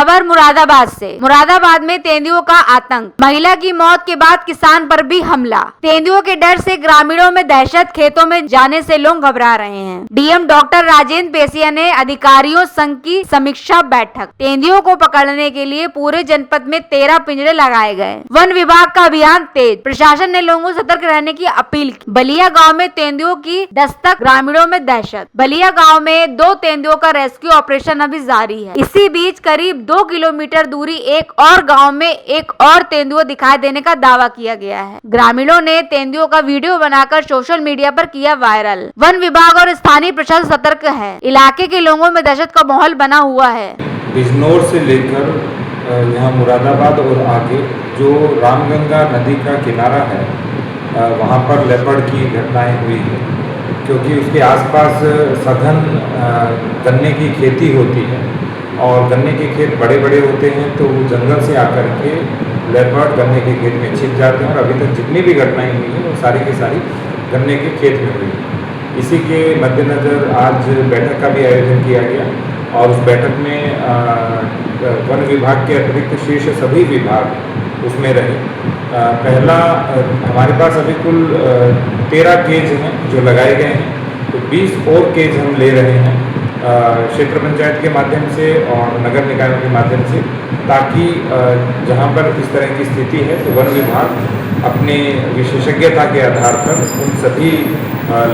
खबर मुरादाबाद से। मुरादाबाद में तेंदुओं का आतंक, महिला की मौत के बाद किसान पर भी हमला। तेंदुओं के डर से ग्रामीणों में दहशत, खेतों में जाने से लोग घबरा रहे हैं। डीएम डॉक्टर राजेंद्र पेसिया ने अधिकारियों संघ की समीक्षा बैठक। तेंदुओं को पकड़ने के लिए पूरे जनपद में 13 पिंजरे लगाए गए। वन विभाग का अभियान तेज, प्रशासन ने लोगों से सतर्क रहने की अपील की। बलिया गाँव में तेंदुओं की दस्तक, ग्रामीणों में दहशत। बलिया गाँव में 2 तेंदुओं का रेस्क्यू ऑपरेशन अभी जारी है। इसी बीच करीब 2 किलोमीटर दूरी एक और गांव में एक और तेंदुआ दिखाई देने का दावा किया गया है। ग्रामीणों ने तेंदुओं का वीडियो बनाकर सोशल मीडिया पर किया वायरल। वन विभाग और स्थानीय प्रशासन सतर्क है। इलाके के लोगों में दहशत का माहौल बना हुआ है। बिजनौर से लेकर यहाँ मुरादाबाद और आगे जो रामगंगा नदी का किनारा है, वहाँ पर लेपर्ड की घटनाएं हुई है, क्योंकि उसके आसपास सघन गन्ने की खेती होती है और गन्ने के खेत बड़े बड़े होते हैं, तो वो जंगल से आकर के लेपर्ड गन्ने के खेत में छिप जाते हैं। और अभी तक जितनी भी घटनाएं हुई हैं वो सारी की सारी गन्ने के खेत में हुई। इसी के मद्देनज़र आज बैठक का भी आयोजन किया गया और उस बैठक में वन विभाग के अतिरिक्त शीर्ष सभी विभाग उसमें रहे। पहला हमारे पास अभी कुल 13 केज हैं जो लगाए गए हैं, तो 20 और केज हम ले रहे हैं क्षेत्र पंचायत के माध्यम से और नगर निकायों के माध्यम से, ताकि जहां पर इस तरह की स्थिति है तो वन विभाग अपने विशेषज्ञता के आधार पर उन सभी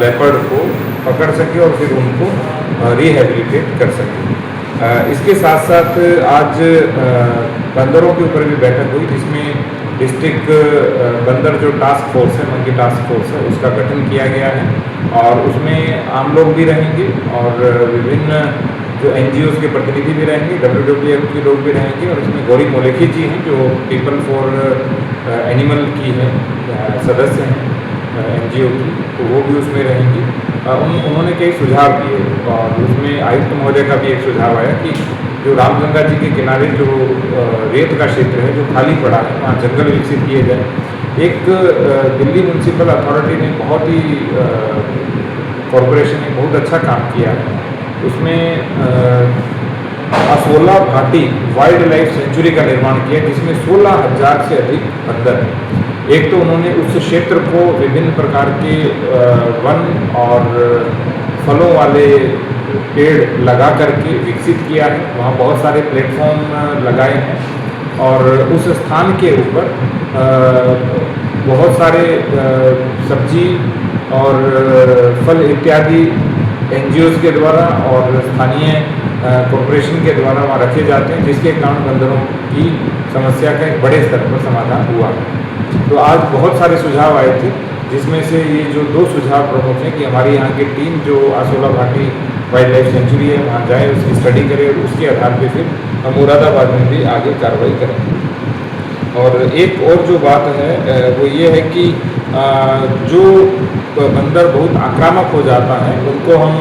लेपर्ड को पकड़ सके और फिर उनको रिहेबिलिटेट कर सके। इसके साथ साथ आज बंदरों के ऊपर भी बैठक हुई, जिसमें डिस्ट्रिक्ट बंदर जो टास्क फोर्स है, मंकी टास्क फोर्स है, उसका गठन किया गया है और उसमें आम लोग भी रहेंगे और विभिन्न जो NGOs के प्रतिनिधि भी रहेंगे, WWF के लोग भी रहेंगे और इसमें गौरी मोलेखी जी हैं जो पीपल फॉर एनिमल की है सदस्य हैं NGO की, तो वो भी उसमें रहेंगी। उन्होंने कई सुझाव दिए और उसमें आयुक्त महोदय का भी एक सुझाव आया कि जो रामगंगा जी के किनारे जो रेत का क्षेत्र है जो खाली पड़ा है, वहाँ जंगल विकसित किए जाए। एक दिल्ली म्यूनसिपल अथॉरिटी ने बहुत ही कॉरपोरेशन ने बहुत अच्छा काम किया है। उसमें असोला घाटी वाइल्ड लाइफ सेंचुरी का निर्माण किया, जिसमें 16,000 से अधिक बंदर हैं। एक तो उन्होंने उस क्षेत्र को विभिन्न प्रकार के वन और फलों वाले पेड़ लगा करके विकसित किया है, वहाँ बहुत सारे प्लेटफॉर्म लगाए हैं और उस स्थान के ऊपर बहुत सारे सब्जी और फल इत्यादि NGOs के द्वारा और स्थानीय कॉरपोरेशन के द्वारा वहाँ रखे जाते हैं, जिसके कारण बंदरों की समस्या का एक बड़े स्तर पर समाधान हुआ। तो आज बहुत सारे सुझाव आए थे, जिसमें से ये जो 2 सुझाव प्रमुख हैं कि हमारी यहाँ की टीम जो आसोला घाटी वाइल्ड लाइफ सेंचुरी है वहाँ जाए, उसकी स्टडी करे और उसके आधार पे फिर हम मुरादाबाद में भी आगे कार्रवाई करें। और एक और जो बात है वो ये है कि जो बंदर बहुत आक्रामक हो जाता है उनको हम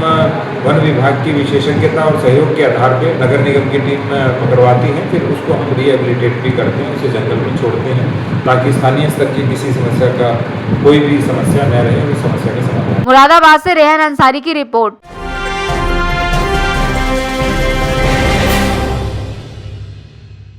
वन विभाग की विशेषज्ञता और सहयोग के आधार पे नगर निगम की टीम पकड़वाती है, फिर उसको हम रिहेबिलिटेट भी करते हैं, उसे जंगल में छोड़ते हैं ताकि स्थानीय स्तर की किसी समस्या का कोई भी समस्या न रहे, उस समस्या का समाधान। मुरादाबाद से रेहान अंसारी की रिपोर्ट।